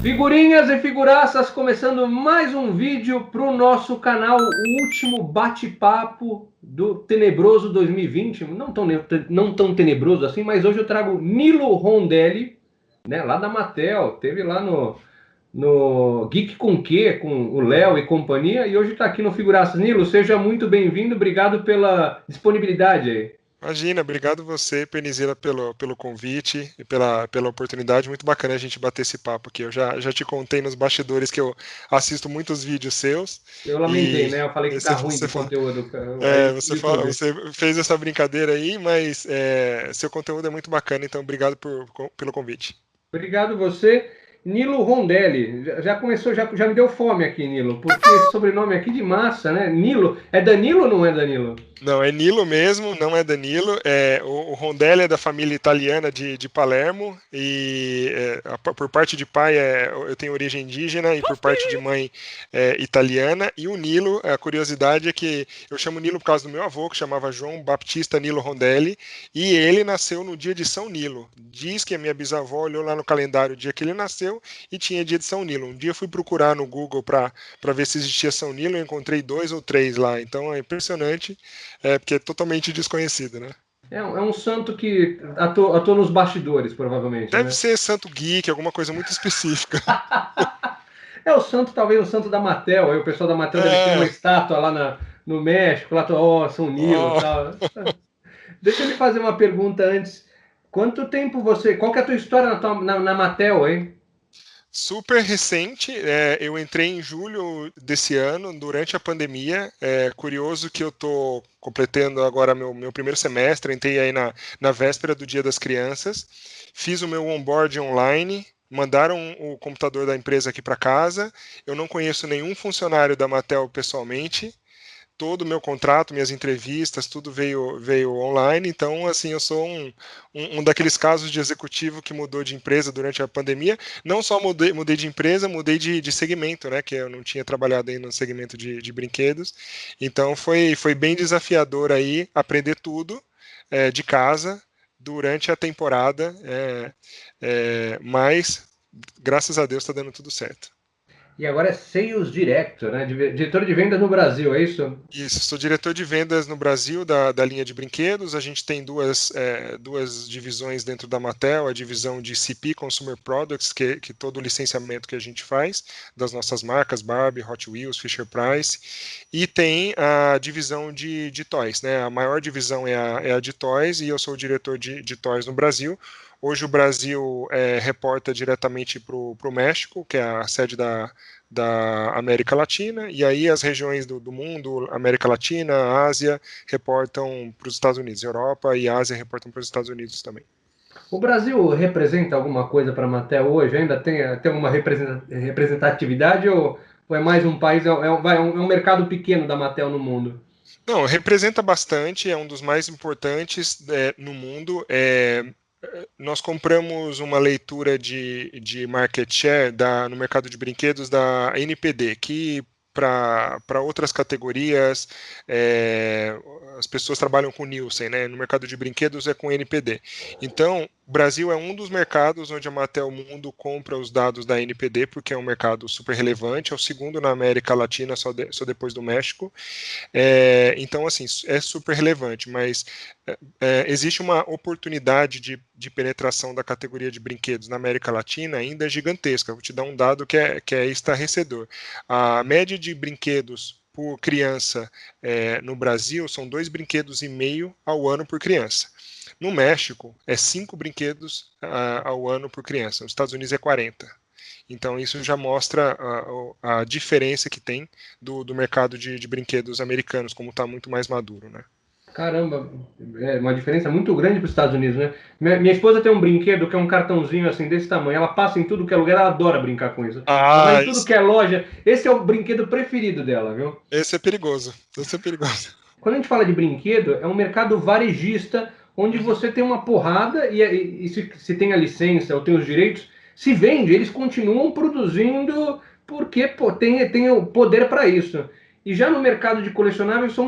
Figurinhas e figuraças, começando mais um vídeo para o nosso canal, o último bate-papo do Tenebroso 2020, não tão tenebroso assim, mas hoje eu trago Nilo Rondelli, né, lá da Mattel, teve lá no Geek com Q, com o Léo e companhia, e hoje está aqui no Figuraças. Nilo, seja muito bem-vindo, obrigado pela disponibilidade aí. Imagina, obrigado você, Penizila, pelo convite e pela oportunidade. Muito bacana a gente bater esse papo aqui. Eu já te contei nos bastidores que eu assisto muitos vídeos seus Eu lamentei, e né, eu falei que tá você, ruim de você, conteúdo, aí no YouTube. você fez essa brincadeira aí, mas seu conteúdo é muito bacana, então obrigado pelo convite. Obrigado você. Nilo Rondelli, já começou, já me deu fome aqui, Nilo, porque esse sobrenome aqui de massa, né? Nilo, é Danilo ou não é Danilo? Não, é Nilo mesmo, não é Danilo. O Rondelli é da família italiana de Palermo e por parte de pai eu tenho origem indígena e por parte de mãe é italiana. E o Nilo, a curiosidade é que eu chamo Nilo por causa do meu avô, que chamava João Baptista Nilo Rondelli, e ele nasceu no dia de São Nilo. Diz que a minha bisavó olhou lá no calendário o dia que ele nasceu e tinha dia de São Nilo. Um dia eu fui procurar no Google para ver se existia São Nilo, eu encontrei 2 ou 3 lá. Então é impressionante. Porque é totalmente desconhecido, né? É um santo que atua nos bastidores, provavelmente, Deve né? ser Santo Geek, alguma coisa muito específica. É o santo, talvez o santo da Mattel, aí o pessoal da Mattel deve ter uma É, estátua lá no México, lá, ó, São Nilo e ó, tal. Deixa eu lhe fazer uma pergunta antes. Quanto tempo qual que é a tua história na Mattel, hein? super recente. Eu entrei em julho desse ano, durante a pandemia. É curioso que eu tô completando agora meu primeiro semestre, entrei aí na véspera do Dia das Crianças, fiz o meu onboard online. Mandaram o computador da empresa aqui para casa. Eu não conheço nenhum funcionário da Mattel pessoalmente. Todo o meu contrato, minhas entrevistas, tudo veio online. Então, assim, eu sou um daqueles casos de executivo que mudou de empresa durante a pandemia. Não só mudei de empresa, mudei de segmento, né? Que eu não tinha trabalhado ainda no segmento de brinquedos. Então, foi bem desafiador aí aprender tudo de casa durante a temporada. Mas, graças a Deus, está dando tudo certo. E agora é Sales Director, né? Diretor de vendas no Brasil, é isso? Isso, sou diretor de vendas no Brasil da linha de brinquedos. A gente tem duas divisões dentro da Mattel, a divisão de CP, Consumer Products, que todo o licenciamento que a gente faz das nossas marcas, Barbie, Hot Wheels, Fisher-Price, e tem a divisão de toys, né? A maior divisão é a de toys e eu sou o diretor de toys no Brasil. Hoje o Brasil reporta diretamente para o México, que é a sede da América Latina, e aí as regiões do mundo, América Latina, Ásia, reportam para os Estados Unidos, Europa e Ásia reportam para os Estados Unidos também. O Brasil representa alguma coisa para a Mattel hoje? Ainda tem alguma representatividade ou é mais um país, é um mercado pequeno da Mattel no mundo? Não, representa bastante, é um dos mais importantes no mundo. Nós compramos uma leitura de market share no mercado de brinquedos da NPD, que para outras categorias, as pessoas trabalham com Nielsen, né? No mercado de brinquedos é com NPD. Então, o Brasil é um dos mercados onde a Mattel Mundo compra os dados da NPD, porque é um mercado super relevante, é o segundo na América Latina, só depois do México. Então, assim, é super relevante, mas existe uma oportunidade de penetração da categoria de brinquedos na América Latina ainda gigantesca. Vou te dar um dado que é estarrecedor. A média de brinquedos por criança no Brasil são 2,5 brinquedos ao ano por criança. No México, é 5 brinquedos ao ano por criança. Nos Estados Unidos é 40. Então, isso já mostra a diferença que tem do mercado de brinquedos americanos, como está muito mais maduro, né? Caramba, é uma diferença muito grande para os Estados Unidos, né? Minha esposa tem um brinquedo que é um cartãozinho assim desse tamanho. Ela passa em tudo que é lugar, ela adora brincar com isso. Ela vai Ah, em tudo que é loja. Esse é o brinquedo preferido dela, viu? esse é perigoso. Esse é perigoso. Quando a gente fala de brinquedo, é um mercado varejista onde Uhum. você tem uma porrada e se tem a licença ou tem os direitos, se vende, eles continuam produzindo porque pô, tem o poder para isso. E já no mercado de colecionáveis são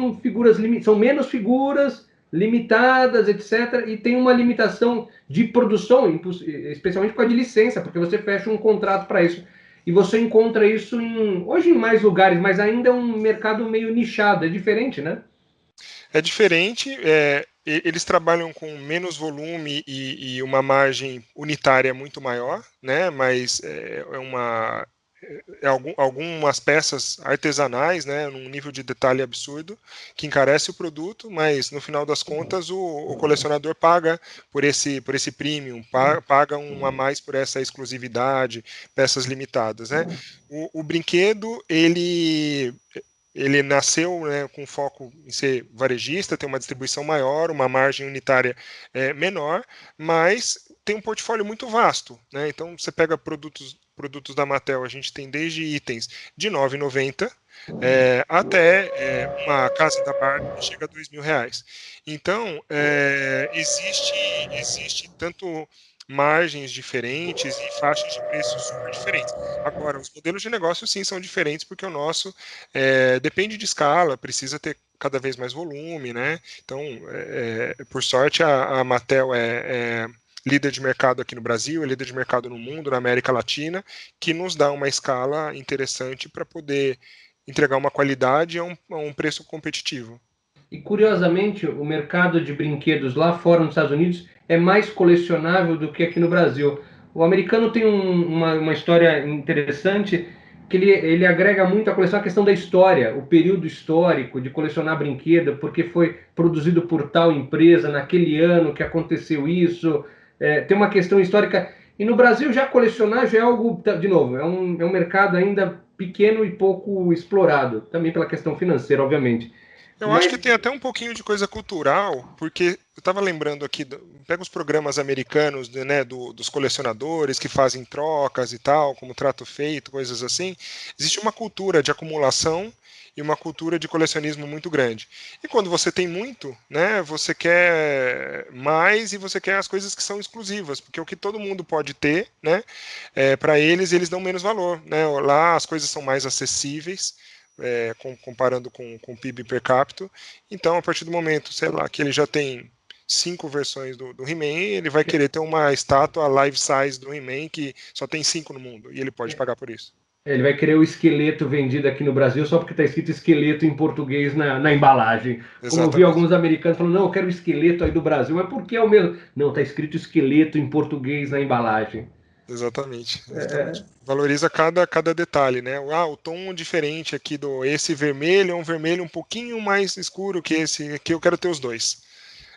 menos figuras, limitadas, etc. E tem uma limitação de produção, especialmente por causa de licença, porque você fecha um contrato para isso. E você encontra isso hoje em mais lugares, mas ainda é um mercado meio nichado, é diferente, né? É diferente, eles trabalham com menos volume e uma margem unitária muito maior, né? Mas algumas peças artesanais, né, num nível de detalhe absurdo, que encarece o produto, mas no final das contas o colecionador paga por esse premium, paga um a mais por essa exclusividade, peças limitadas, né? O brinquedo, ele nasceu, né, com foco em ser varejista, tem uma distribuição maior, uma margem unitária menor, mas tem um portfólio muito vasto, né? Então você pega produtos da Mattel, a gente tem desde itens de R$ 9,90 até uma casa da Barbie que chega a R$ 2.000. Então existe tanto margens diferentes e faixas de preço super diferentes. Agora, os modelos de negócio sim são diferentes porque o nosso depende de escala, precisa ter cada vez mais volume, né? Então, por sorte, a Mattel é líder de mercado aqui no Brasil, é líder de mercado no mundo, na América Latina, que nos dá uma escala interessante para poder entregar uma qualidade a um preço competitivo. E curiosamente, o mercado de brinquedos lá fora nos Estados Unidos é mais colecionável do que aqui no Brasil. O americano tem uma história interessante que ele agrega muito à coleção a questão da história, o período histórico de colecionar brinquedo, porque foi produzido por tal empresa naquele ano que aconteceu isso. Tem uma questão histórica. E no Brasil já colecionar já é algo, de novo, é um mercado ainda pequeno e pouco explorado, também pela questão financeira, obviamente. Eu acho que Mas tem até um pouquinho de coisa cultural, porque eu estava lembrando aqui, pega os programas americanos, né, dos colecionadores que fazem trocas e tal, como trato feito, coisas assim. Existe uma cultura de acumulação e uma cultura de colecionismo muito grande. E quando você tem muito, né, você quer mais e você quer as coisas que são exclusivas, porque o que todo mundo pode ter, né, para eles dão menos valor, né? Lá as coisas são mais acessíveis comparando com o PIB per capita. Então, a partir do momento, sei lá, que ele já tem 5 versões do He-Man, ele vai querer ter uma estátua life size do He-Man que só tem 5 no mundo, e ele pode pagar por isso. ele vai querer o esqueleto vendido aqui no Brasil só porque está escrito esqueleto em português na embalagem. Como eu vi Exatamente. alguns americanos falando, não, eu quero o esqueleto aí do Brasil, mas por que é o mesmo? Não, está escrito esqueleto em português na embalagem. Exatamente, exatamente. Valoriza cada detalhe, né? O tom diferente aqui esse vermelho é um vermelho um pouquinho mais escuro que esse aqui, eu quero ter os dois,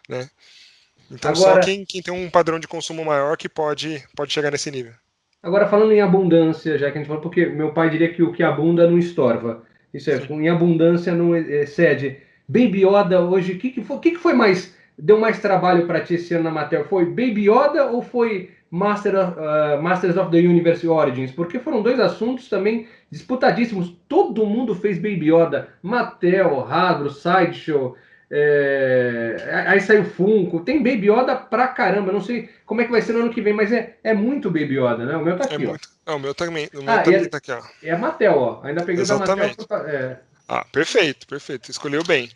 né? Então só Agora, quem tem um padrão de consumo maior que pode chegar nesse nível. agora, falando em abundância, já que a gente falou, porque meu pai diria que o que abunda não estorva. Isso é, Sim. em abundância não excede. Baby Yoda hoje, que foi mais, deu mais trabalho para ti esse ano na Mattel? Foi Baby Yoda ou foi Masters of the Universe Origins? Porque foram dois assuntos também disputadíssimos. Todo mundo fez Baby Yoda. Mattel, Hasbro, Sideshow, aí saiu Funko, tem Baby Yoda pra caramba. Não sei como é que vai ser no ano que vem, mas é muito Baby Yoda, né? O meu tá É aqui, ó. muito. O meu Ah, também tá aqui, ó. é a Mattel, ó. Ainda peguei o da Mattel. Exatamente. Ah, perfeito, perfeito. Escolheu bem.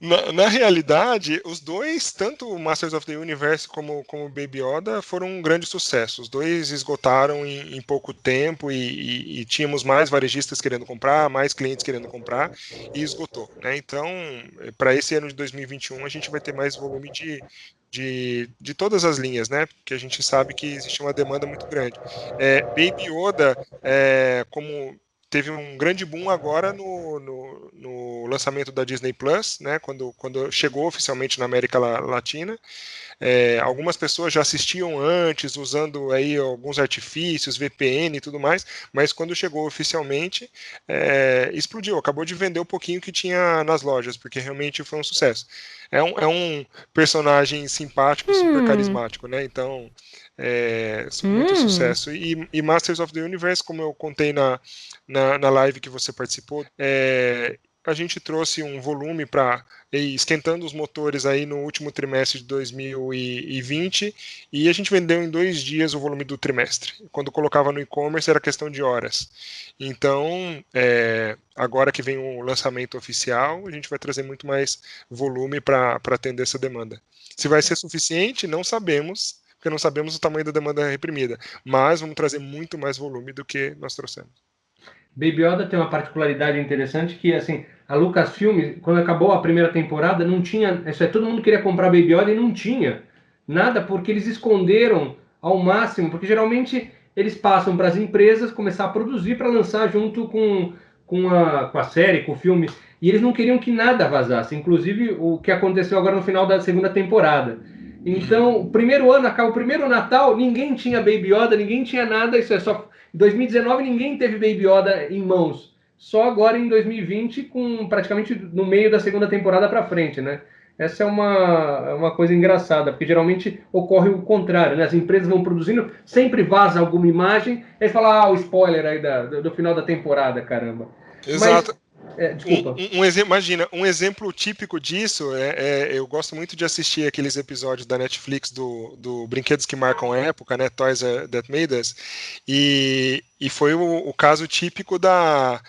É, na realidade, os dois, tanto o Masters of the Universe como o Baby Yoda, foram um grande sucesso. Os dois esgotaram em pouco tempo e tínhamos mais varejistas querendo comprar, mais clientes querendo comprar e esgotou, né? Então, para esse ano de 2021, a gente vai ter mais volume de todas as linhas, né? Porque a gente sabe que existe uma demanda muito grande. Baby Yoda, como teve um grande boom agora no lançamento da Disney Plus, né, quando chegou oficialmente na América Latina. Algumas pessoas já assistiam antes, usando aí alguns artifícios, VPN e tudo mais, mas quando chegou oficialmente, explodiu, acabou de vender um pouquinho que tinha nas lojas, porque realmente foi um sucesso. É um personagem simpático, super carismático, né? Então, muito sucesso. E Masters of the Universe, como eu contei na live que você participou, a gente trouxe um volume para esquentando os motores aí no último trimestre de 2020 e a gente vendeu em 2 dias o volume do trimestre. Quando colocava no e-commerce era questão de horas. Então, agora que vem o lançamento oficial, a gente vai trazer muito mais volume para atender essa demanda. Se vai ser suficiente, não sabemos, porque não sabemos o tamanho da demanda reprimida, mas vamos trazer muito mais volume do que nós trouxemos. Baby Yoda tem uma particularidade interessante que, assim, a Lucasfilm, quando acabou a primeira temporada, não tinha, todo mundo queria comprar Baby Yoda e não tinha nada, porque eles esconderam ao máximo, porque geralmente eles passam para as empresas começar a produzir para lançar junto com a série, com o filme, e eles não queriam que nada vazasse, inclusive o que aconteceu agora no final da segunda temporada. Então, o primeiro ano, acaba o primeiro Natal, ninguém tinha Baby Yoda, ninguém tinha nada, isso é só. Em 2019 ninguém teve Baby Yoda em mãos. Só agora em 2020, com praticamente no meio da segunda temporada para frente, né? Essa é uma coisa engraçada, porque geralmente ocorre o contrário, né? As empresas vão produzindo, sempre vaza alguma imagem, aí fala, o spoiler aí do final da temporada, caramba. Mas, Exato. desculpa. Imagina, um exemplo típico disso eu gosto muito de assistir aqueles episódios da Netflix do Brinquedos que Marcam a Época, né? Toys That Made Us, e foi o caso típico da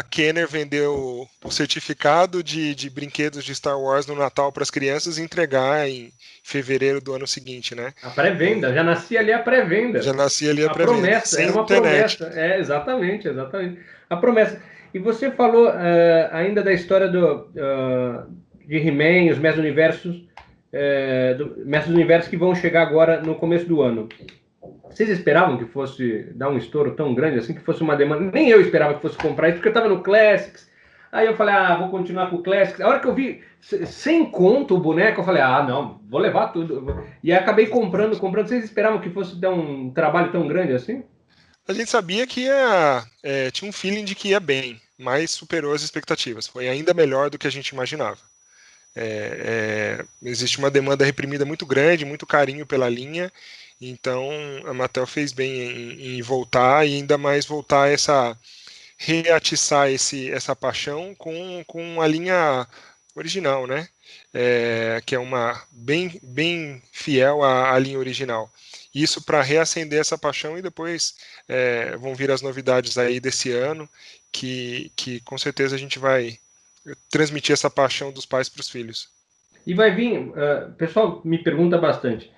Kenner vender o certificado de brinquedos de Star Wars no Natal para as crianças e entregar em fevereiro do ano seguinte, né? A pré-venda, já nascia ali a Já pré-venda. nascia ali a A pré-venda, promessa, sem era uma internet. promessa. Exatamente, exatamente. A promessa. E você falou ainda da história de He-Man, os Mestres Universos, Mestres Universos que vão chegar agora no começo do ano. Vocês esperavam que fosse dar um estouro tão grande assim, que fosse uma demanda? Nem eu esperava que fosse comprar isso, porque eu estava no Classics. Aí eu falei, vou continuar com o Classics. A hora que eu vi sem conto o boneco, eu falei, não, vou levar tudo. E aí acabei comprando. Vocês esperavam que fosse dar um trabalho tão grande assim? A gente sabia que tinha um feeling de que ia bem, mas superou as expectativas. Foi ainda melhor do que a gente imaginava. Existe uma demanda reprimida muito grande, muito carinho pela linha, então a Mattel fez bem em voltar e ainda mais voltar reatiçar essa paixão com a linha original, né? Que é uma bem fiel à linha original. Isso para reacender essa paixão e depois vão vir as novidades aí desse ano que com certeza a gente vai transmitir essa paixão dos pais para os filhos. E vai vir, o pessoal me pergunta bastante.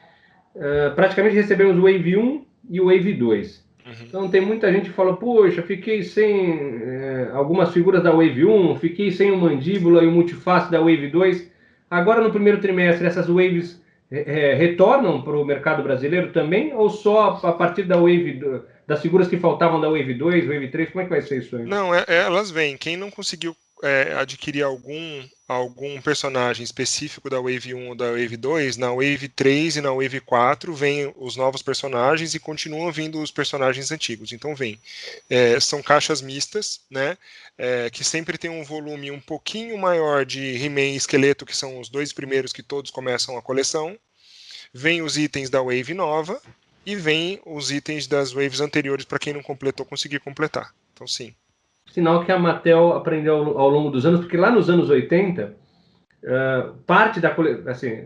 Praticamente recebemos o Wave 1 e o Wave 2. Uhum. Então tem muita gente que fala, poxa, fiquei sem algumas figuras da Wave 1, fiquei sem o Mandíbula e o Multiface da Wave 2. Agora no primeiro trimestre essas Waves retornam para o mercado brasileiro também? Ou só a partir das figuras que faltavam da Wave 2, Wave 3? Como é que vai ser isso aí? Não, elas vêm. Quem não conseguiu adquirir algum personagem específico da Wave 1 ou da Wave 2, na Wave 3 e na Wave 4 vêm os novos personagens e continuam vindo os personagens antigos. Então vem. São caixas mistas, né? Que sempre tem um volume um pouquinho maior de He-Man e Esqueleto, que são os dois primeiros que todos começam a coleção. Vem os itens da Wave nova e vem os itens das Waves anteriores para quem não completou conseguir completar. Então sim. Sinal que a Mattel aprendeu ao longo dos anos, porque lá nos anos 80, parte da coleção, assim,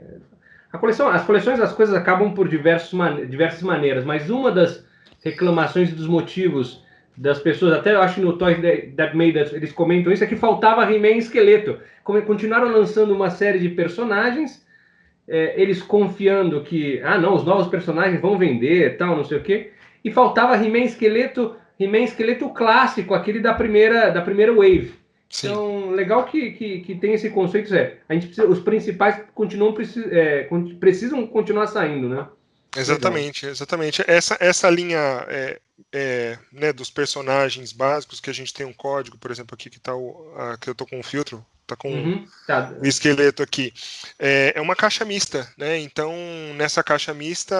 as coleções, as coisas acabam por diversas maneiras, mas uma das reclamações e dos motivos das pessoas, até eu acho que no Toys That Made Us eles comentam isso, é que faltava He-Man e Esqueleto. Continuaram lançando uma série de personagens, eles confiando que, não, os novos personagens vão vender, tal, não sei o quê, e faltava He-Man Esqueleto clássico, aquele da primeira Wave. Sim. Então, legal que tem esse conceito, a gente precisa, os principais precisam continuar saindo, né? Exatamente, legal. Exatamente. Essa linha né, dos personagens básicos, que a gente tem um código, por exemplo, aqui que eu tô com um filtro, tá com o esqueleto aqui. É uma caixa mista, né? Então, nessa caixa mista,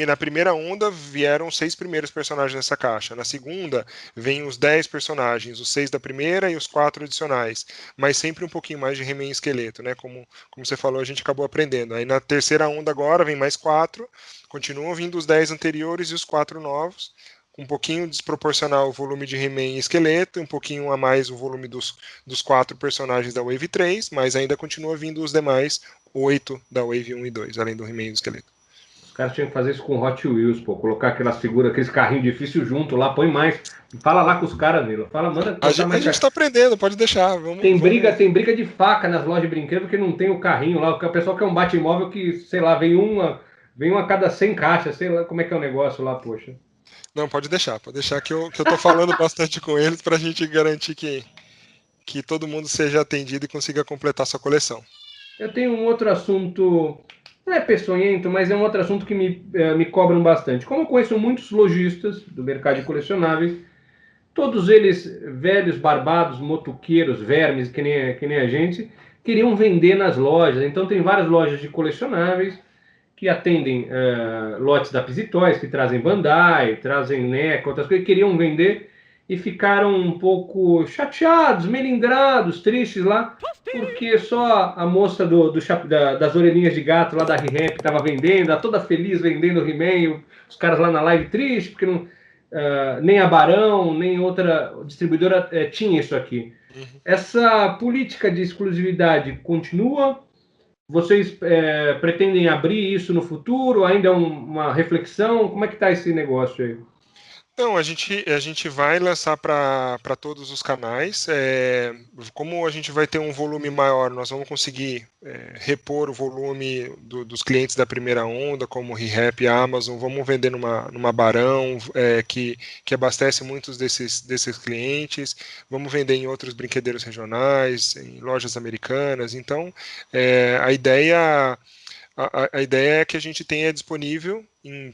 na primeira onda vieram 6 primeiros personagens nessa caixa. Na segunda, vem os 10 personagens, os 6 da primeira e os 4 adicionais. Mas sempre um pouquinho mais de He-Man e esqueleto, né? Como você falou, a gente acabou aprendendo. Aí na terceira onda agora vem mais 4, continuam vindo os 10 anteriores e os 4 novos, um pouquinho desproporcional o volume de He-Man e Esqueleto, um pouquinho a mais o volume dos 4 personagens da Wave 3, mas ainda continua vindo os demais 8 da Wave 1 e 2, além do He-Man e do Esqueleto. Os caras tinham que fazer isso com Hot Wheels, pô. Colocar aquelas figuras, aqueles carrinhos difíceis junto lá, põe mais. Fala lá com os caras, Nilo. Fala, manda botar A mais gente tá aprendendo, pode deixar. tem briga de faca nas lojas de brinquedo porque não tem o carrinho lá. O pessoal quer um bate-móvel que, sei lá, vem uma a cada 100 caixas, sei lá como é que é o negócio lá, poxa. Não, pode deixar que eu tô falando bastante com eles pra gente garantir que todo mundo seja atendido e consiga completar sua coleção. Eu tenho um outro assunto, não é peçonhento, mas é um outro assunto que me cobram bastante. Como eu conheço muitos lojistas do mercado de colecionáveis, todos eles velhos, barbados, motoqueiros, vermes, que nem a gente, queriam vender nas lojas. Então tem várias lojas de colecionáveis que atendem lotes da Pisitóis, que trazem Bandai, trazem NECA, outras coisas, que queriam vender e ficaram um pouco chateados, melindrados, tristes lá, porque só a moça das orelhinhas de gato lá da ReHap estava vendendo, ela toda feliz vendendo o He-Man, os caras lá na live tristes, porque não, nem a Barão, nem outra distribuidora tinha isso aqui. Uhum. Essa política de exclusividade continua? Vocês pretendem abrir isso no futuro? Ainda é uma reflexão? Como é que está esse negócio aí? Não, a gente vai lançar para todos os canais. Como a gente vai ter um volume maior, nós vamos conseguir repor o volume dos clientes da primeira onda, como ReHap e Amazon. Vamos vender numa Barão, que abastece muitos desses clientes. Vamos vender em outros brinquedeiros regionais, em lojas americanas. Então, a ideia é que a gente tenha disponível em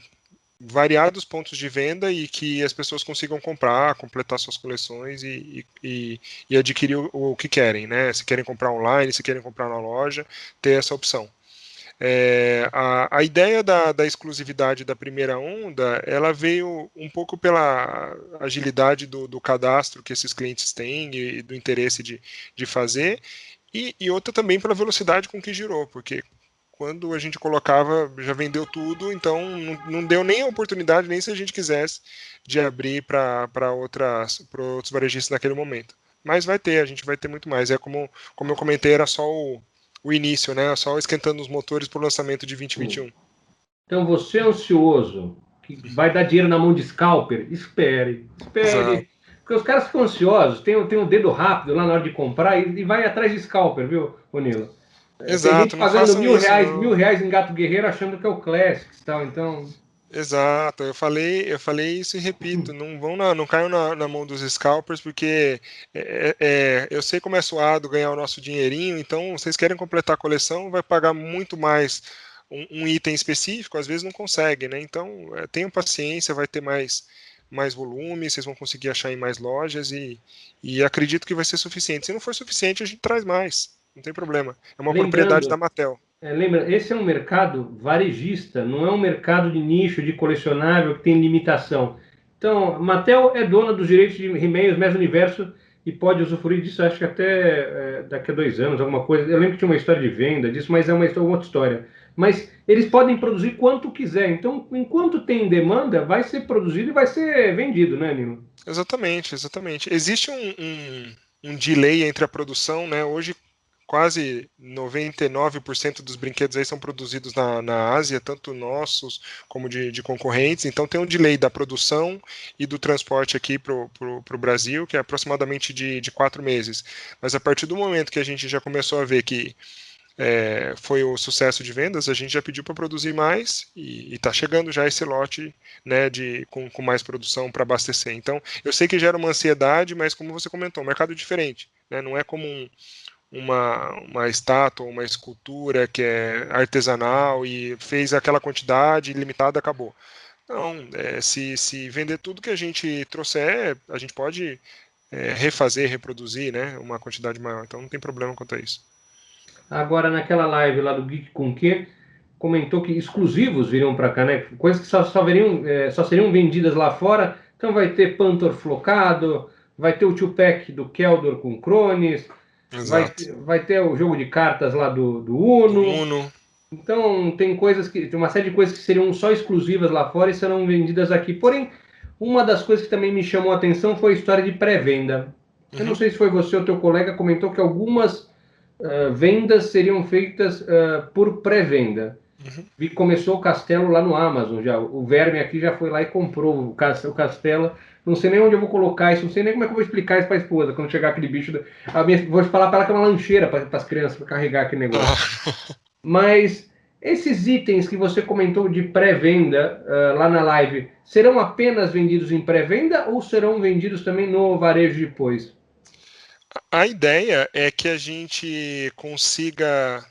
variados pontos de venda e que as pessoas consigam comprar, completar suas coleções e adquirir o que querem, né? Se querem comprar online, se querem comprar na loja, ter essa opção. A ideia da exclusividade da primeira onda, ela veio um pouco pela agilidade do cadastro que esses clientes têm e do interesse de fazer, e outra também pela velocidade com que girou, porque quando a gente colocava, já vendeu tudo, então não deu nem a oportunidade, nem se a gente quisesse, de abrir para outros varejistas naquele momento. Mas a gente vai ter muito mais. Como eu comentei, era só o início, né? Só esquentando os motores para o lançamento de 2021. Então, você é ansioso, que vai dar dinheiro na mão de scalper? Espere. Exato. Porque os caras ficam ansiosos, tem o dedo rápido lá na hora de comprar e vai atrás de scalper, viu, Nilo? Tem gente Exato, não pagando façam isso, não. R$ 1.000 em Gato Guerreiro achando que é o Classics e tal, então... Exato, eu falei isso e repito, não caiam na mão dos scalpers, porque eu sei como é suado ganhar o nosso dinheirinho, então vocês querem completar a coleção, vai pagar muito mais um item específico, às vezes não consegue, né? Então tenham paciência, vai ter mais volume, vocês vão conseguir achar em mais lojas e acredito que vai ser suficiente. Se não for suficiente, a gente traz mais, não tem problema. É uma propriedade da Lembrando, Mattel. lembra, esse é um mercado varejista, não é um mercado de nicho, de colecionável que tem limitação. Então, Mattel é dona dos direitos de He-Man, os Mestre Universo, e pode usufruir disso, acho que até daqui a 2 anos, alguma coisa. Eu lembro que tinha uma história de venda disso, mas é uma outra história. Mas eles podem produzir quanto quiser. Então, enquanto tem demanda, vai ser produzido e vai ser vendido, né, Nino? Exatamente, exatamente. Existe um delay entre a produção, né? Hoje, quase 99% dos brinquedos aí são produzidos na Ásia, tanto nossos como de concorrentes. Então, tem um delay da produção e do transporte aqui para o Brasil, que é aproximadamente de 4 meses. Mas a partir do momento que a gente já começou a ver que foi o sucesso de vendas, a gente já pediu para produzir mais e está chegando já esse lote, né, com mais produção para abastecer. Então, eu sei que gera uma ansiedade, mas como você comentou, um mercado diferente, né, não é como uma estátua, uma escultura que é artesanal e fez aquela quantidade limitada, acabou. Não, se vender tudo que a gente trouxer, a gente pode refazer, reproduzir, né, uma quantidade maior, então não tem problema quanto a isso. Agora, naquela live lá do Geek com Q, comentou que exclusivos viriam para cá, né? Coisas que só seriam vendidas lá fora. Então vai ter Panther flocado, vai ter o two-pack do Keldor com Crones, Exato. vai ter o jogo de cartas lá do Do Uno. Uno. Então tem uma série de coisas que seriam só exclusivas lá fora e serão vendidas aqui. Porém, Uma das coisas que também me chamou a atenção foi a história de pré-venda. Eu não Uhum, sei se foi você ou teu colega comentou que algumas vendas seriam feitas por pré-venda. uhum. Vi que começou o Castelo lá no Amazon já. O Verme aqui já foi lá e comprou o Castelo. Não sei nem onde eu vou colocar isso, não sei nem como é que eu vou explicar isso para a esposa quando chegar aquele bicho. Vou falar para ela que é uma lancheira para as crianças para carregar aquele negócio. Ah, Mas esses itens que você comentou de pré-venda lá na live, serão apenas vendidos em pré-venda ou serão vendidos também no varejo depois? a ideia é que a gente consiga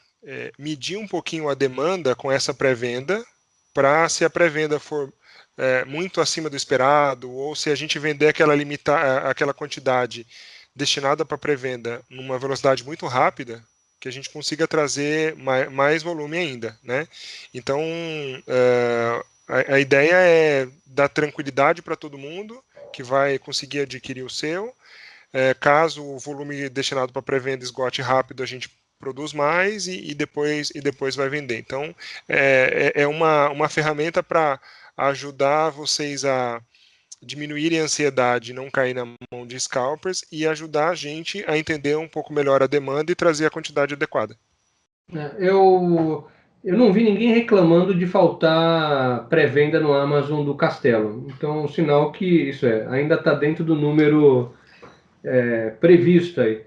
medir um pouquinho a demanda com essa pré-venda, para se a pré-venda for muito acima do esperado, ou se a gente vender aquela quantidade destinada para pré-venda numa velocidade muito rápida, que a gente consiga trazer mais volume ainda, né? Então, a ideia é dar tranquilidade para todo mundo que vai conseguir adquirir o seu. Caso o volume destinado para pré-venda esgote rápido, a gente produz mais e depois vai vender. Então, é uma ferramenta para ajudar vocês a diminuírem a ansiedade, não cair na mão de scalpers e ajudar a gente a entender um pouco melhor a demanda e trazer a quantidade adequada. Eu não vi ninguém reclamando de faltar pré-venda no Amazon do Castelo. Então, sinal que isso ainda está dentro do número previsto aí.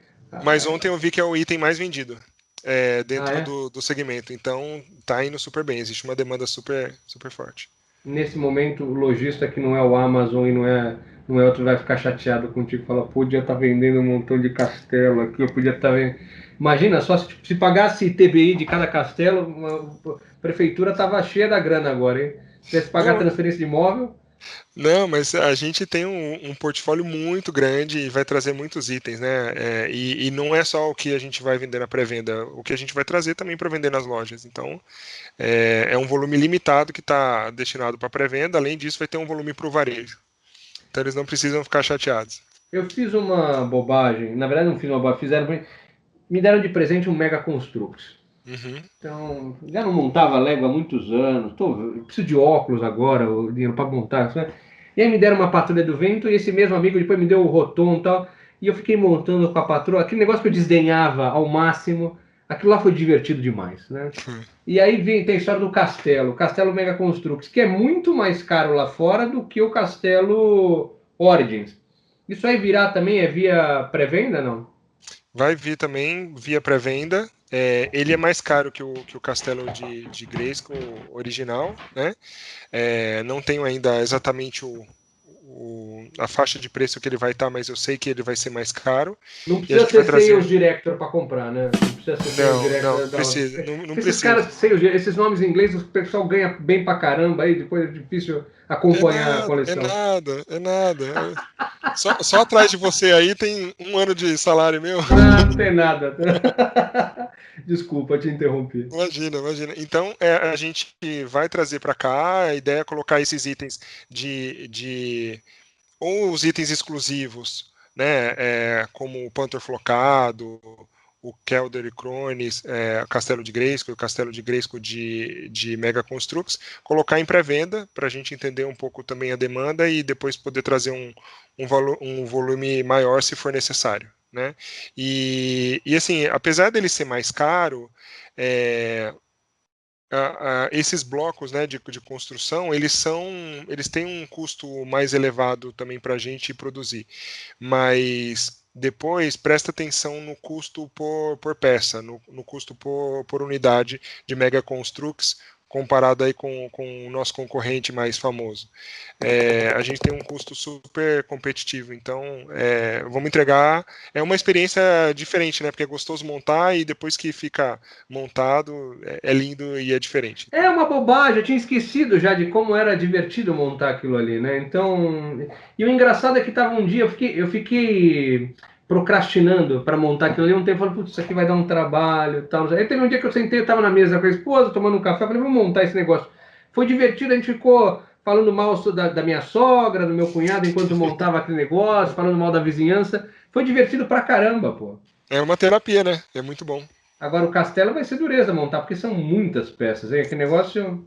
Mas ontem eu vi que é o item mais vendido Ah, dentro é? do segmento. Então, tá indo super bem. Existe uma demanda super, super forte. Nesse momento, o lojista que não é o Amazon e não é outro vai ficar chateado contigo, fala, podia estar vendendo um montão de castelo aqui, eu podia estar vendendo. Imagina só se pagasse TBI de cada castelo, a prefeitura estava cheia da grana agora, hein? Se tivesse que pagar Não, transferência de imóvel, não, mas a gente tem um portfólio muito grande e vai trazer muitos itens, né? E não é só o que a gente vai vender na pré-venda, o que a gente vai trazer também para vender nas lojas. Então, é um volume limitado que está destinado para pré-venda. Além disso, vai ter um volume para o varejo. Então, eles não precisam ficar chateados. eu fiz uma bobagem, na verdade não fiz uma bobagem, me deram de presente um Mega Construx. Uhum. Então, já não montava Lego há muitos anos, preciso de óculos agora, o dinheiro para montar. Né? E aí me deram uma patrulha do vento e esse mesmo amigo depois me deu o Rotom e tal. E eu fiquei montando com a patroa, aquele negócio que eu desdenhava ao máximo, aquilo lá foi divertido demais, né? E aí tem a história do Castelo, o Castelo Mega Construx, que é muito mais caro lá fora do que o Castelo Origins. Isso aí virá também, é via pré-venda, não? Vai vir também via pré-venda. Ele é mais caro que o Castelo de Grayskull original, né? Não tenho ainda exatamente a faixa de preço que ele vai estar, mas eu sei que ele vai ser mais caro. Não E a precisa gente vai ser Sales trazer. Director para comprar, né? Não precisa ser Sales Não, não, Director não precisa. Não, não Esses caras, precisa. esses nomes em inglês, o pessoal ganha bem pra caramba aí, depois é difícil É acompanhar a nada, é coleção. nada, é nada. Só atrás de você aí tem um ano de salário meu. Ah, não tem nada. Desculpa, te interrompi. Imagina, imagina. Então, a gente vai trazer para cá, a ideia é colocar esses itens ou os itens exclusivos, né, como o Panther Flocado, o Kelder e Crones, Castelo de Grayskull, o Castelo de Grayskull de Mega Construx, colocar em pré-venda para a gente entender um pouco também a demanda e depois poder trazer um volume maior se for necessário. Né? E assim, apesar dele ser mais caro, é, esses blocos, né, de construção, eles têm um custo mais elevado também para a gente produzir, mas depois presta atenção no custo por peça, no custo por unidade de Mega Construx, comparado aí com o nosso concorrente mais famoso. A gente tem um custo super competitivo, então vamos entregar. É uma experiência diferente, né? Porque é gostoso montar e depois que fica montado é lindo e é diferente. É uma bobagem, eu tinha esquecido já de como era divertido montar aquilo ali, né? Então, e o engraçado é que tava um dia, eu fiquei procrastinando para montar aquilo ali um tempo, falei, putz, isso aqui vai dar um trabalho, e tal. Aí teve um dia que eu sentei, eu tava na mesa com a esposa, tomando um café, falei, vamos montar esse negócio. Foi divertido, a gente ficou falando mal da minha sogra, do meu cunhado, enquanto montava aquele negócio, falando mal da vizinhança. Foi divertido pra caramba, pô. É uma terapia, né? É muito bom. Agora o castelo vai ser dureza montar, porque são muitas peças, hein? Aquele negócio.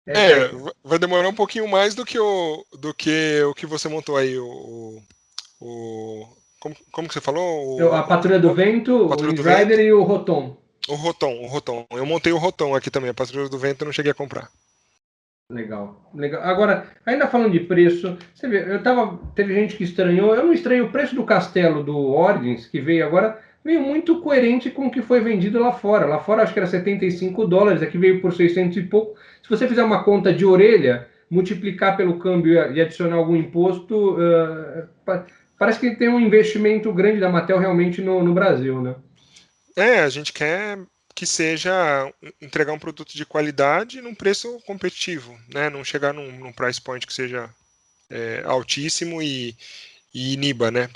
É, Vai demorar um pouquinho mais do que o que você montou aí, como que você falou? a Patrulha do Vento, o Patrulha Easy do Rider Vento, e o Rotom. o Rotom. Eu montei o Rotom aqui também, a Patrulha do Vento eu não cheguei a comprar. Legal, legal. Agora, ainda falando de preço, você vê, teve gente que estranhou, eu não estranho o preço do castelo do Origins, que veio agora, veio muito coerente com o que foi vendido lá fora. Lá fora acho que era US$ 75, aqui veio por 600 e pouco. Se você fizer uma conta de orelha, multiplicar pelo câmbio e adicionar algum imposto, parece que tem um investimento grande da Mattel realmente no Brasil, né? A gente quer que seja entregar um produto de qualidade num preço competitivo, né? Não chegar num price point que seja altíssimo e iniba, né?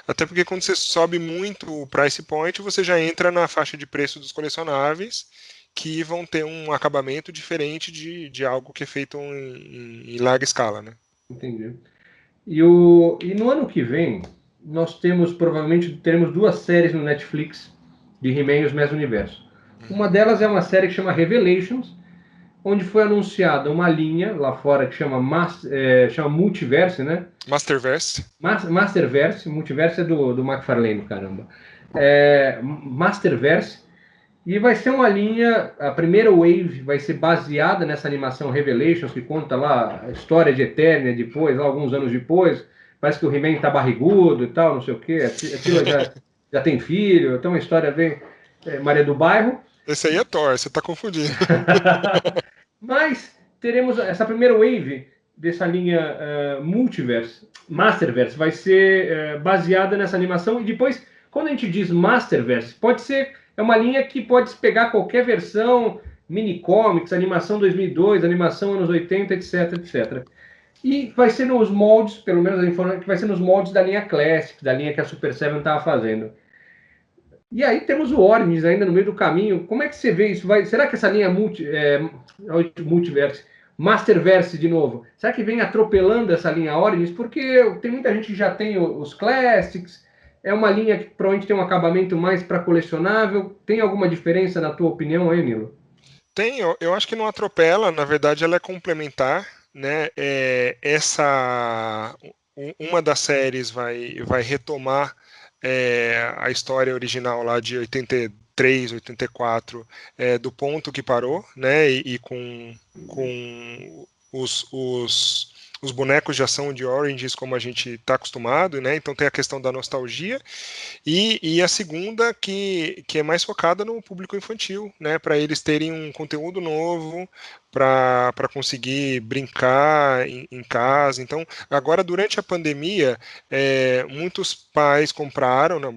Até porque quando você sobe muito o price point, você já entra na faixa de preço dos colecionáveis que vão ter um acabamento diferente de algo que é feito em larga escala, né? Entendi. E no ano que vem, nós provavelmente teremos duas séries no Netflix de He-Man e os Mesmos Universos. Uma Uhum. delas é uma série que chama Revelations, onde foi anunciada uma linha lá fora que chama Multiverse, né? Masterverse. Masterverse, Multiverse é do McFarlane, caramba. Masterverse, e vai ser uma linha, a primeira wave vai ser baseada nessa animação Revelations, que conta lá a história de Eternia depois, lá, alguns anos depois. Parece que o He-Man tá barrigudo e tal, não sei o quê. A Tila já tem filho, então uma história bem Maria do Bairro. Esse aí é Thor, você está confundindo. Mas teremos essa primeira wave dessa linha Multiverse, Masterverse, vai ser baseada nessa animação. E depois, quando a gente diz Masterverse, pode ser, é uma linha que pode pegar qualquer versão, mini comics, animação 2002, animação anos 80, etc, etc. E vai ser nos moldes, pelo menos a informação que vai ser nos moldes da linha Classic, da linha que a Super Seven estava fazendo. E aí temos o Origins ainda no meio do caminho. Como é que você vê isso? Será que essa linha multiverse, Masterverse de novo, será que vem atropelando essa linha Origins? Porque tem muita gente que já tem os Classics, é uma linha que provavelmente tem um acabamento mais para colecionável. Tem alguma diferença na tua opinião aí, Nilo? Tem, eu acho que não atropela, na verdade ela é complementar, né? Uma das séries vai retomar a história original lá de 83, 84, do ponto que parou, né? E com os bonecos de ação de Oranges como a gente está acostumado, né? Então tem a questão da nostalgia e a segunda que é mais focada no público infantil, né? Para eles terem um conteúdo novo, para conseguir brincar em casa. Então, agora durante a pandemia, muitos pais compraram, né,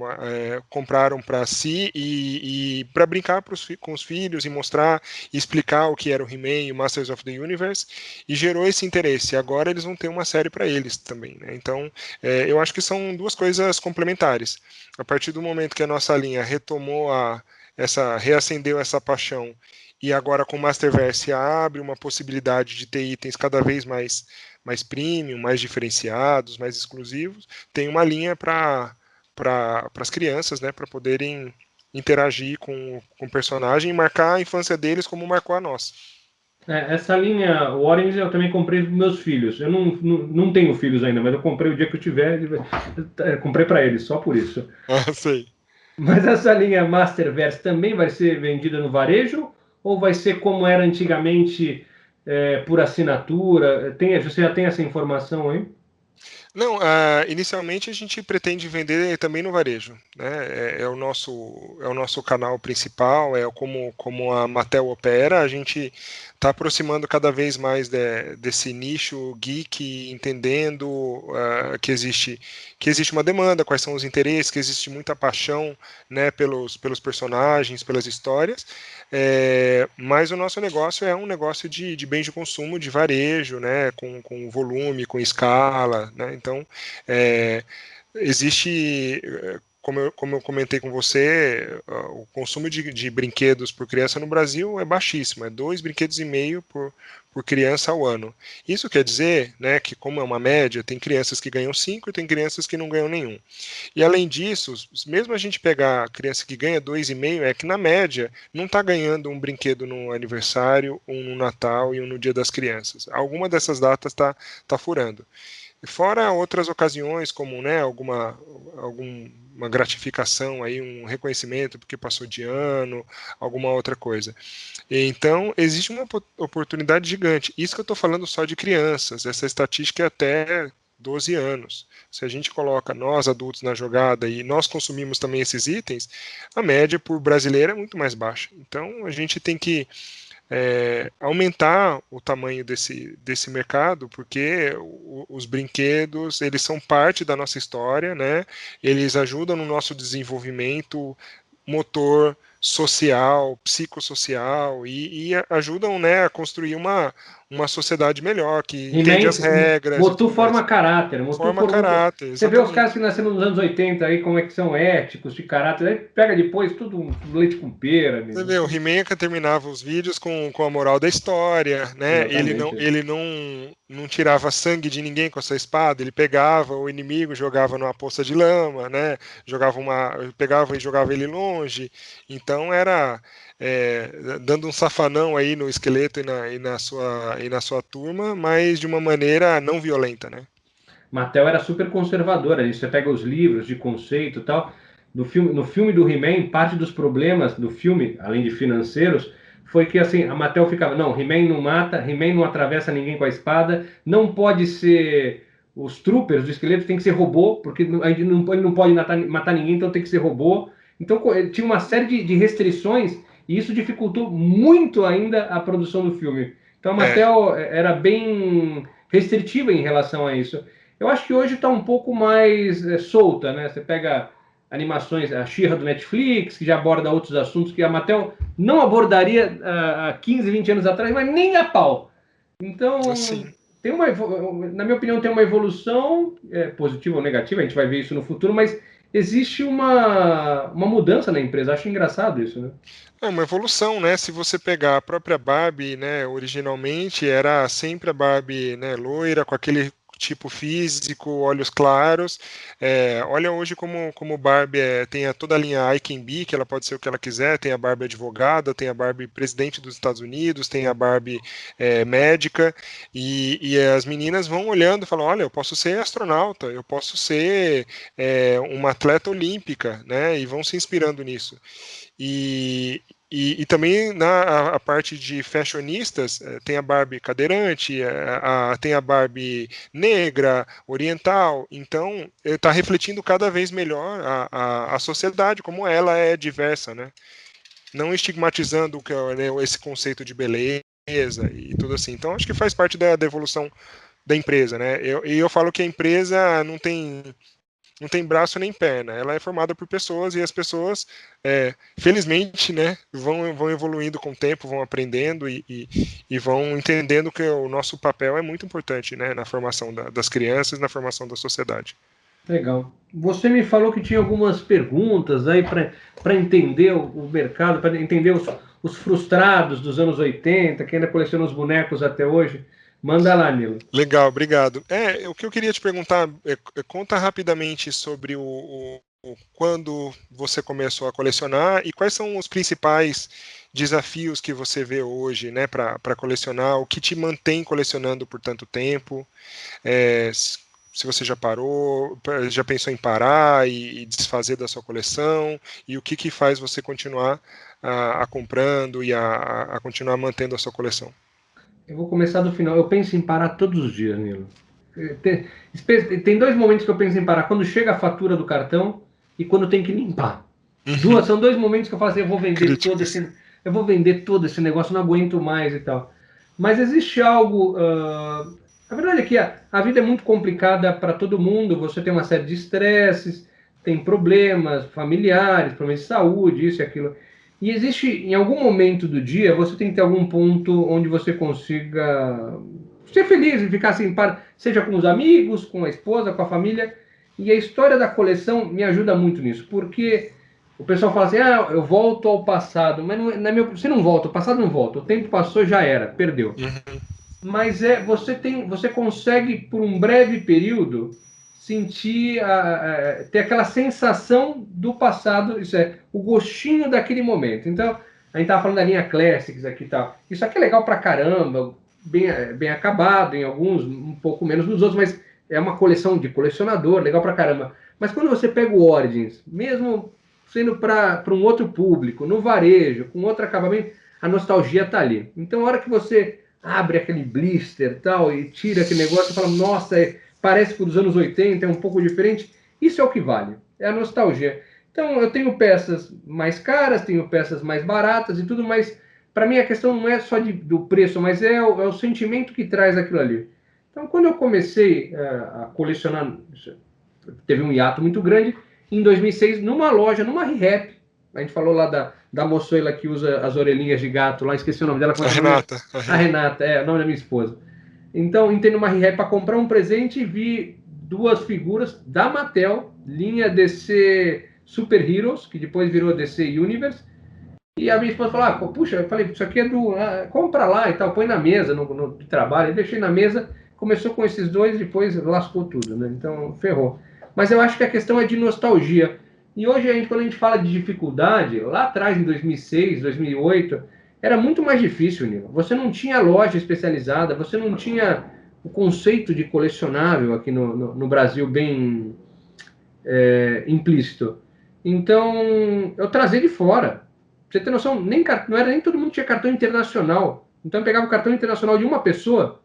compraram para si e para brincar com os filhos e mostrar e explicar o que era o He-Man e o Masters of the Universe e gerou esse interesse. Agora eles vão ter uma série para eles também, né? Então, eu acho que são duas coisas complementares. A partir do momento que a nossa linha reacendeu essa paixão e agora com o Masterverse abre uma possibilidade de ter itens cada vez mais premium, mais diferenciados, mais exclusivos, tem uma linha para as crianças, né, para poderem interagir com o personagem e marcar a infância deles como marcou a nossa. Essa linha Orange eu também comprei para meus filhos. Eu não tenho filhos ainda, mas eu comprei o dia que eu tiver. Comprei para eles, só por isso. Ah, sei. Mas essa linha Masterverse também vai ser vendida no varejo? Ou vai ser como era antigamente, por assinatura? Você já tem essa informação aí? Não, inicialmente a gente pretende vender também no varejo, né? É o nosso canal principal, como a Mattel opera. A gente está aproximando cada vez mais desse nicho geek, entendendo que existe uma demanda, quais são os interesses, que existe muita paixão, né, pelos personagens, pelas histórias. Mas o nosso negócio é um negócio de bens de consumo, de varejo, né, com volume, com escala, né? Então, é, existe, como eu comentei com você, o consumo de brinquedos por criança no Brasil é baixíssimo, é 2,5 brinquedos por por criança ao ano. Isso quer dizer, né, que como é uma média, tem crianças que ganham 5 e tem crianças que não ganham nenhum. E além disso, mesmo a gente pegar a criança que ganha 2,5, é que na média não está ganhando um brinquedo no aniversário, um no Natal e um no Dia das Crianças. Alguma dessas datas está furando. Fora outras ocasiões, como, né, alguma gratificação, aí, um reconhecimento porque passou de ano, alguma outra coisa. Então, existe uma oportunidade gigante. Isso que eu estou falando só de crianças, essa estatística é até 12 anos. Se a gente coloca nós adultos na jogada e nós consumimos também esses itens, a média por brasileiro é muito mais baixa. Então, a gente tem que aumentar o tamanho desse mercado, porque os brinquedos, eles são parte da nossa história, né? Eles ajudam no nosso desenvolvimento motor, social, psicossocial e ajudam, né, a construir uma sociedade melhor, que entende as regras e Motu tudo mais. forma caráter. Motu Forma caráter, Você vê os exatamente. caras que nasceram nos anos 80 aí, como é que são éticos, de caráter, aí pega depois tudo leite com pera. Você vê, o He-Man terminava os vídeos com a moral da história, né? Exatamente. Ele não tirava sangue de ninguém com a sua espada, ele pegava o inimigo, jogava numa poça de lama, né? Pegava e jogava ele longe. Então era dando um safanão aí no esqueleto e na sua turma, mas de uma maneira não violenta, né? Mattel era super conservadora. Aí você pega os livros de conceito e tal. No filme do He-Man, parte dos problemas do filme, além de financeiros, foi que assim, a Mattel ficava, não, He-Man não mata, He-Man não atravessa ninguém com a espada, não pode ser os troopers do esqueleto, tem que ser robô, porque ele não pode matar ninguém, então tem que ser robô. Então tinha uma série de restrições e isso dificultou muito ainda a produção do filme. Então a Mattel era bem restritiva em relação a isso. Eu acho que hoje está um pouco mais solta, né? Você pega animações, a She-Ra do Netflix, que já aborda outros assuntos que a Mattel não abordaria há 15, 20 anos atrás, mas nem a pau. Então, Assim. na minha opinião, tem uma evolução, positiva ou negativa, a gente vai ver isso no futuro, mas existe uma mudança na empresa. Acho engraçado isso, né? É uma evolução, né? Se você pegar a própria Barbie, né, originalmente era sempre a Barbie, né, loira, com aquele tipo físico, olhos claros. Olha hoje como Barbie tem toda a linha I Can Be, que ela pode ser o que ela quiser. Tem a Barbie advogada, tem a Barbie presidente dos Estados Unidos, tem a Barbie médica. E as meninas vão olhando e falam: olha, eu posso ser astronauta, eu posso ser uma atleta olímpica, né? E vão se inspirando nisso. E também a parte de fashionistas, tem a Barbie cadeirante, tem a Barbie negra, oriental, então está refletindo cada vez melhor a sociedade, como ela é diversa, né? Não estigmatizando né, esse conceito de beleza e tudo assim. Então acho que faz parte da evolução da empresa, né? Eu falo que a empresa não tem braço nem perna, ela é formada por pessoas e as pessoas, felizmente, né, vão evoluindo com o tempo, vão aprendendo e vão entendendo que o nosso papel é muito importante, né, na formação das crianças, na formação da sociedade. Legal. Você me falou que tinha algumas perguntas aí para entender o mercado, para entender os frustrados dos anos 80, que ainda colecionam os bonecos até hoje. Manda lá, Nilo. Legal, obrigado. O que eu queria te perguntar, conta rapidamente sobre quando você começou a colecionar e quais são os principais desafios que você vê hoje, né, para colecionar, o que te mantém colecionando por tanto tempo, se você já parou, já pensou em parar e desfazer da sua coleção, e o que faz você continuar a comprando e a continuar mantendo a sua coleção. Eu vou começar do final. Eu penso em parar todos os dias, Nilo. Tem, tem dois momentos que eu penso em parar. Quando chega a fatura do cartão e quando tem que limpar. Uhum. São dois momentos que eu falo assim, Críticas. eu vou vender todo esse negócio, não aguento mais e tal. Mas existe algo. A verdade é que a vida é muito complicada para todo mundo. Você tem uma série de estresses, tem problemas familiares, problemas de saúde, isso e aquilo. E existe, em algum momento do dia, você tem que ter algum ponto onde você consiga ser feliz e ficar assim, seja com os amigos, com a esposa, com a família. E a história da coleção me ajuda muito nisso, porque o pessoal fala assim, eu volto ao passado, mas não, você não volta, o passado não volta, o tempo passou, já era, perdeu. Uhum. mas você consegue, por um breve período, sentir, ter aquela sensação do passado, isso é, o gostinho daquele momento. Então, a gente estava falando da linha Classics aqui e tal. Isso aqui é legal pra caramba, bem acabado em alguns, um pouco menos nos outros, mas é uma coleção de colecionador, legal pra caramba. Mas quando você pega o Origins, mesmo sendo para um outro público, no varejo, com outro acabamento, a nostalgia tá ali. Então, a hora que você abre aquele blister tal e tira aquele negócio e fala, nossa, parece que dos anos 80 é um pouco diferente, isso é o que vale, é a nostalgia. Então, eu tenho peças mais caras, tenho peças mais baratas e tudo, mas para mim a questão não é só do preço, mas é o sentimento que traz aquilo ali. Então, quando eu comecei a colecionar, teve um hiato muito grande, em 2006, numa loja, numa ReHap, a gente falou lá da moçoila que usa as orelhinhas de gato, lá esqueci o nome dela. A Renata. A Renata, é o nome da minha esposa. Então, entrei numa ReHap para comprar um presente e vi duas figuras da Mattel, linha DC Super Heroes, que depois virou DC Universe, e a minha esposa falou, puxa, eu falei, isso aqui é compra lá e tal, põe na mesa, no trabalho. Eu deixei na mesa, começou com esses dois, depois lascou tudo, né? Então, ferrou. Mas eu acho que a questão é de nostalgia. E hoje, quando a gente fala de dificuldade, lá atrás, em 2006, 2008, era muito mais difícil, Nilo. Você não tinha loja especializada, você não tinha o conceito de colecionável aqui no Brasil bem implícito. Então, eu trazia de fora. Pra você ter noção, não era nem todo mundo que tinha cartão internacional. Então, eu pegava o cartão internacional de uma pessoa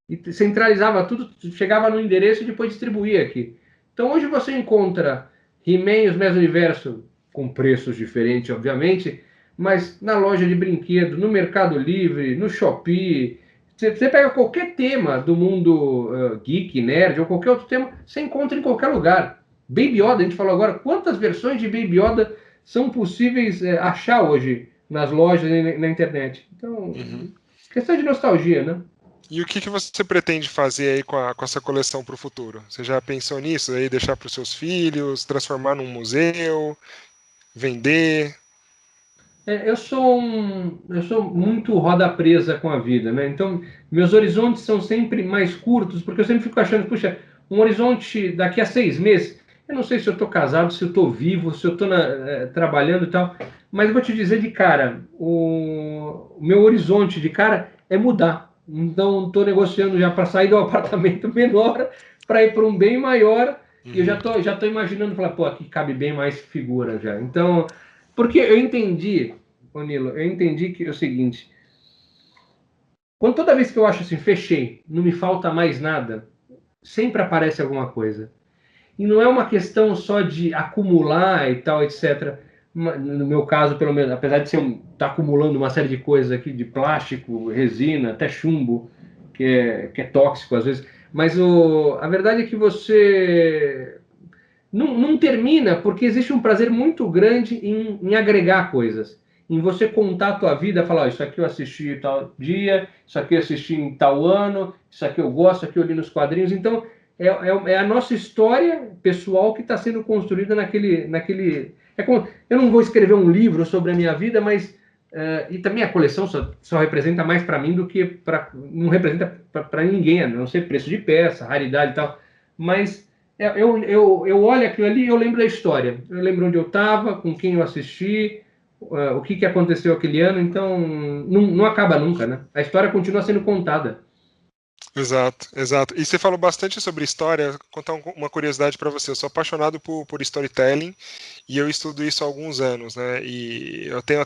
e centralizava tudo, chegava no endereço e depois distribuía aqui. Então, hoje você encontra He-Man e os Mesmo Universo com preços diferentes, obviamente, mas na loja de brinquedo, no Mercado Livre, no Shopee. Você pega qualquer tema do mundo geek, nerd ou qualquer outro tema, você encontra em qualquer lugar. Baby Yoda, a gente falou agora, quantas versões de Baby Yoda são possíveis achar hoje nas lojas e na internet? Então, questão de nostalgia, né? E o que você pretende fazer aí com essa coleção para o futuro? Você já pensou nisso? Aí deixar para os seus filhos, transformar num museu, vender? Eu sou muito roda presa com a vida, né? Então, meus horizontes são sempre mais curtos, porque eu sempre fico achando, puxa, um horizonte daqui a 6 meses, eu não sei se eu estou casado, se eu estou vivo, se eu estou trabalhando e tal, mas eu vou te dizer de cara, o meu horizonte de cara é mudar. Então, estou negociando já para sair do apartamento menor para ir para um bem maior, e eu já tô imaginando, falar, pô, aqui cabe bem mais figura já. Então, porque eu entendi, Nilo, eu entendi que é o seguinte, toda vez que eu acho assim, fechei, não me falta mais nada, sempre aparece alguma coisa. E não é uma questão só de acumular e tal, etc. No meu caso, pelo menos, apesar de tá acumulando uma série de coisas aqui, de plástico, resina, até chumbo, que é tóxico às vezes, mas a verdade é que você não termina, porque existe um prazer muito grande em agregar coisas. Em você contar a tua vida, falar, isso aqui eu assisti em tal dia, isso aqui eu assisti em tal ano, isso aqui eu gosto, isso aqui eu li nos quadrinhos. Então, é a nossa história pessoal que está sendo construída naquele. Eu não vou escrever um livro sobre a minha vida, mas. E também a coleção só representa mais para mim do que para. Não representa para ninguém, a não ser preço de peça, raridade e tal. Mas eu olho aquilo ali e eu lembro da história. Eu lembro onde eu estava, com quem eu assisti, o que aconteceu aquele ano. Então, não acaba nunca, né? A história continua sendo contada. Exato, exato. E você falou bastante sobre história. Vou contar uma curiosidade para você. Eu sou apaixonado por storytelling e eu estudo isso há alguns anos, né? E eu tenho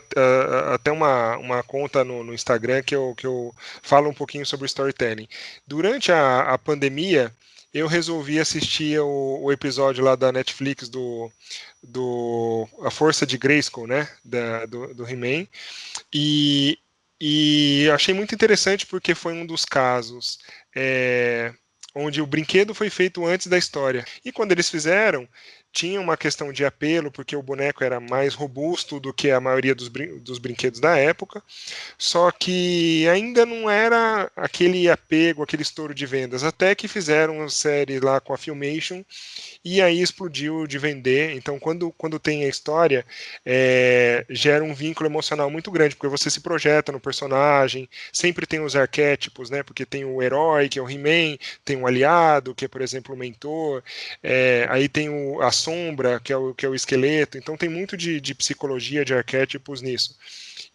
até uma conta no Instagram que eu falo um pouquinho sobre storytelling. Durante a pandemia, eu resolvi assistir o episódio lá da Netflix do A Força de Grayskull, né? Do He-Man. E achei muito interessante porque foi um dos casos onde o brinquedo foi feito antes da história. E quando eles fizeram, tinha uma questão de apelo, porque o boneco era mais robusto do que a maioria dos brinquedos da época, só que ainda não era aquele apego, aquele estouro de vendas, até que fizeram uma série lá com a Filmation, e aí explodiu de vender. Então, quando tem a história, gera um vínculo emocional muito grande, porque você se projeta no personagem, sempre tem os arquétipos, né? Porque tem o herói, que é o He-Man, tem o aliado, que é, por exemplo, o mentor, aí tem a sombra, que é o esqueleto. Então, tem muito de psicologia, de arquétipos nisso.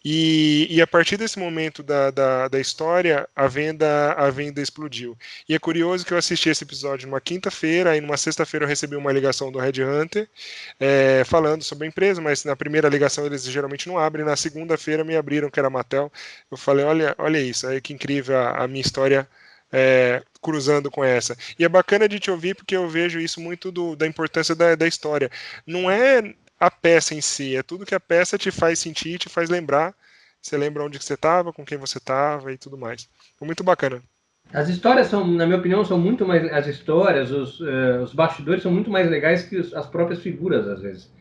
E a partir desse momento da história, a venda explodiu. E é curioso que eu assisti esse episódio numa quinta-feira, aí numa sexta-feira eu recebi uma ligação do Red Hunter, falando sobre a empresa, mas na primeira ligação eles geralmente não abrem, na segunda-feira me abriram, que era a Mattel. Eu falei, olha isso, aí que incrível a minha história cruzando com essa. E é bacana de te ouvir, porque eu vejo isso muito da importância da história. Não é a peça em si, é tudo que a peça te faz sentir, te faz lembrar. Você lembra onde que você estava, com quem você estava e tudo mais. Foi muito bacana. As histórias são, na minha opinião, são muito mais. As histórias, os bastidores são muito mais legais que as próprias figuras, às vezes.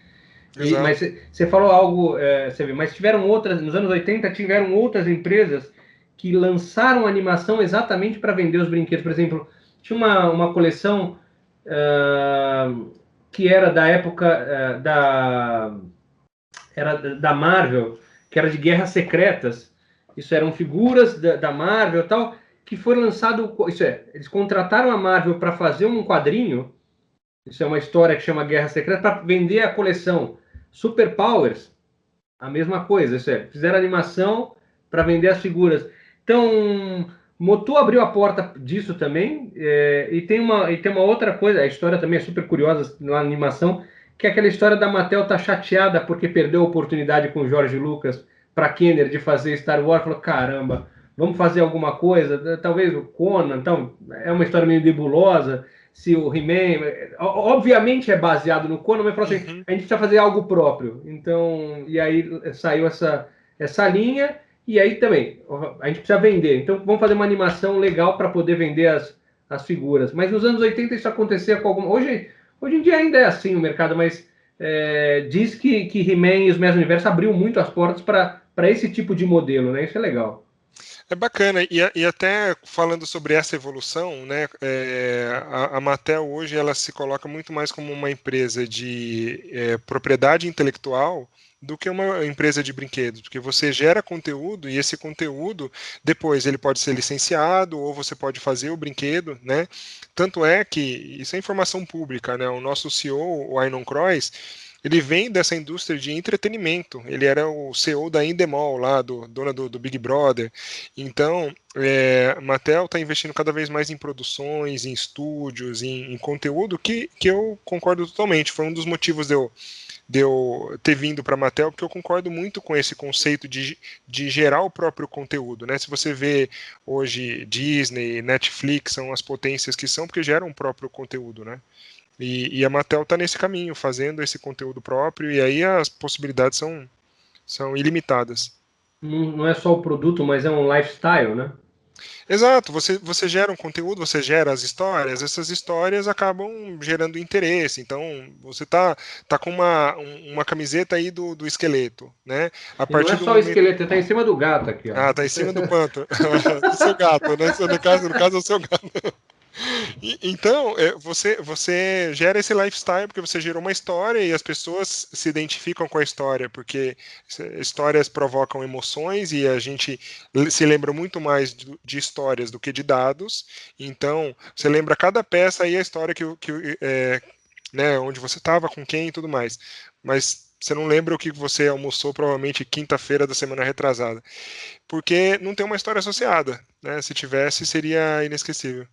Mas Exato. você falou algo, você vê, mas tiveram outras, nos anos 80, tiveram outras empresas que lançaram animação exatamente para vender os brinquedos. Por exemplo, tinha uma coleção que era da época era da Marvel, que era de Guerras Secretas. Isso eram figuras da Marvel e tal, que foi lançado. Isso é, eles contrataram a Marvel para fazer um quadrinho. Isso é uma história que chama Guerra Secreta, para vender a coleção Super Powers. A mesma coisa, isso é, fizeram animação para vender as figuras. Então, Motu abriu a porta disso também, e tem uma outra coisa, a história também é super curiosa na animação, que é aquela história da Mattel tá chateada porque perdeu a oportunidade com o George Lucas para Kenner de fazer Star Wars, falou, caramba, vamos fazer alguma coisa, talvez o Conan, então, é uma história meio nebulosa, se o He-Man, obviamente é baseado no Conan, mas falou assim, Uhum. a gente precisa fazer algo próprio. Então, e aí saiu essa linha, e aí também, a gente precisa vender. Então, vamos fazer uma animação legal para poder vender as figuras. Mas nos anos 80 isso acontecia com alguma. Hoje em dia ainda é assim o mercado, mas diz que He-Man e os Mestres Universo abriu muito as portas para esse tipo de modelo, né? Isso é legal. É bacana, e até falando sobre essa evolução, né, a Mattel hoje ela se coloca muito mais como uma empresa de propriedade intelectual do que uma empresa de brinquedos, porque você gera conteúdo e esse conteúdo depois ele pode ser licenciado ou você pode fazer o brinquedo, né? Tanto é que isso é informação pública, né? O nosso CEO, o Arnon Croix, ele vem dessa indústria de entretenimento. Ele era o CEO da Endemol, lá, dona do Big Brother. Então, a Mattel está investindo cada vez mais em produções, em estúdios, em conteúdo, que eu concordo totalmente. Foi um dos motivos de eu ter vindo para a Mattel, porque eu concordo muito com esse conceito de gerar o próprio conteúdo, né? Se você vê hoje Disney, Netflix, são as potências que são, porque geram o próprio conteúdo, né? E a Mattel está nesse caminho, fazendo esse conteúdo próprio, e aí as possibilidades são ilimitadas. Não é só o produto, mas é um lifestyle, né? Exato, você gera um conteúdo, você gera as histórias, essas histórias acabam gerando interesse. Então, você tá com uma camiseta aí do esqueleto, né? A E não é partir do só o momento. esqueleto, tá em cima do gato aqui, ó. Ah, tá em cima do quanto? Do seu gato, né? No caso é o seu gato. Então, você gera esse lifestyle porque você gerou uma história e as pessoas se identificam com a história, porque histórias provocam emoções e a gente se lembra muito mais de histórias do que de dados. Então, você lembra cada peça e a história né, onde você estava, com quem e tudo mais. Mas você não lembra o que você almoçou provavelmente quinta-feira da semana retrasada, porque não tem uma história associada, né? Se tivesse, seria inesquecível.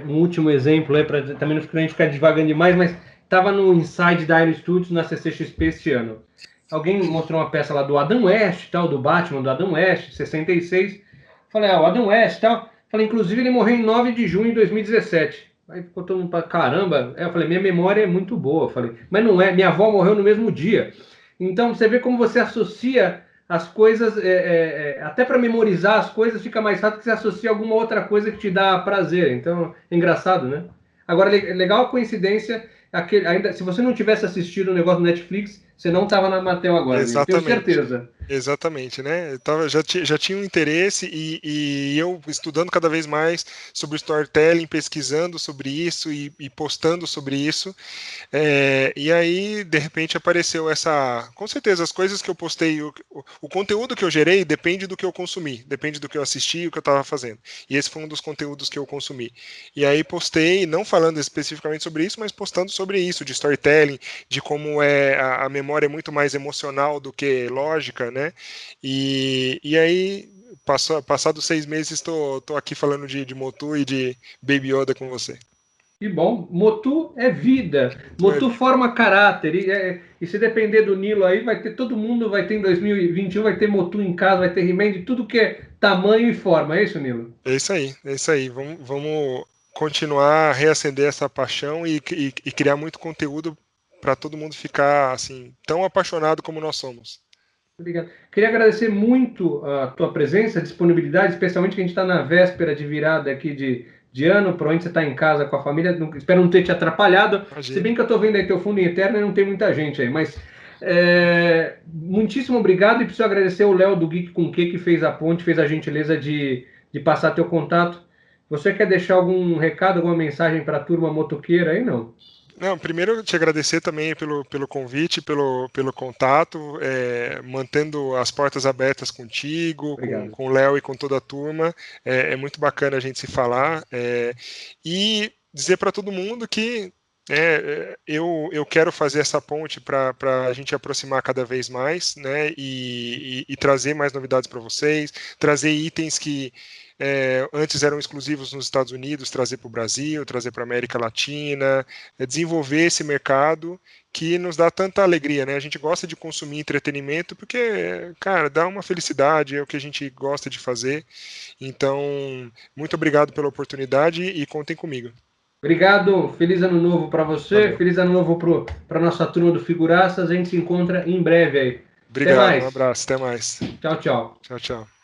Um último exemplo aí, para também não a gente ficar devagando demais, mas estava no Inside Dino Studios na CCXP este ano. Alguém mostrou uma peça lá do Adam West, tal, do Batman, do Adam West, 66. Falei, o Adam West, tal. Falei, inclusive ele morreu em 9 de junho de 2017. Aí ficou todo mundo para caramba. Aí eu falei, minha memória é muito boa. Falei, mas não é, minha avó morreu no mesmo dia. Então você vê como você associa as coisas, até para memorizar as coisas fica mais fácil que você associa alguma outra coisa que te dá prazer. Então, é engraçado, né? Agora, é legal a coincidência ainda, se você não tivesse assistido o negócio do Netflix, você não estava na Mattel agora, Nilo. Tenho Exatamente. certeza. Exatamente, né? Já tinha um interesse e eu estudando cada vez mais sobre storytelling, pesquisando sobre isso e postando sobre isso. E aí, de repente, apareceu essa. Com certeza, as coisas que eu postei, o conteúdo que eu gerei depende do que eu consumi, depende do que eu assisti e o que eu estava fazendo. E esse foi um dos conteúdos que eu consumi. E aí postei, não falando especificamente sobre isso, mas postando sobre isso, de storytelling, de como a memória é muito mais emocional do que lógica, né? E aí, passados 6 meses, estou aqui falando de Motu e de Baby Yoda com você. Que bom. Motu é vida. Motu é Motu vida. forma caráter. E se depender do Nilo aí, vai ter todo mundo, vai ter em 2021, vai ter Motu em casa, vai ter He-Man de tudo que é tamanho e forma. É isso, Nilo? É isso aí, é isso aí. Vamos continuar a reacender essa paixão e criar muito conteúdo para todo mundo ficar assim tão apaixonado como nós somos. Obrigado. Queria agradecer muito a tua presença, a disponibilidade, especialmente que a gente está na véspera de virada aqui de ano, provavelmente você está em casa com a família, espero não ter te atrapalhado, se Imagina. bem que eu estou vendo aí teu fundo em eterno e não tem muita gente aí, mas muitíssimo obrigado e preciso agradecer o Léo do Geek com Q que fez a ponte, fez a gentileza de passar teu contato. Você quer deixar algum recado, alguma mensagem para a turma motoqueira aí, não? Não, primeiro eu te agradecer também pelo convite, pelo contato, mantendo as portas abertas contigo, Obrigado. com o Léo e com toda a turma. É muito bacana a gente se falar. E dizer para todo mundo que eu quero fazer essa ponte para a gente aproximar cada vez mais, né? E trazer mais novidades para vocês, trazer itens que antes eram exclusivos nos Estados Unidos, trazer para o Brasil, trazer para a América Latina, desenvolver esse mercado que nos dá tanta alegria, né? A gente gosta de consumir entretenimento porque, cara, dá uma felicidade, é o que a gente gosta de fazer. Então, muito obrigado pela oportunidade e contem comigo. Obrigado, feliz ano novo para você, Valeu. feliz ano novo para nossa turma do Figuraças. A gente se encontra em breve aí. Até Obrigado, um mais. abraço, até mais. Tchau, tchau. Tchau, tchau.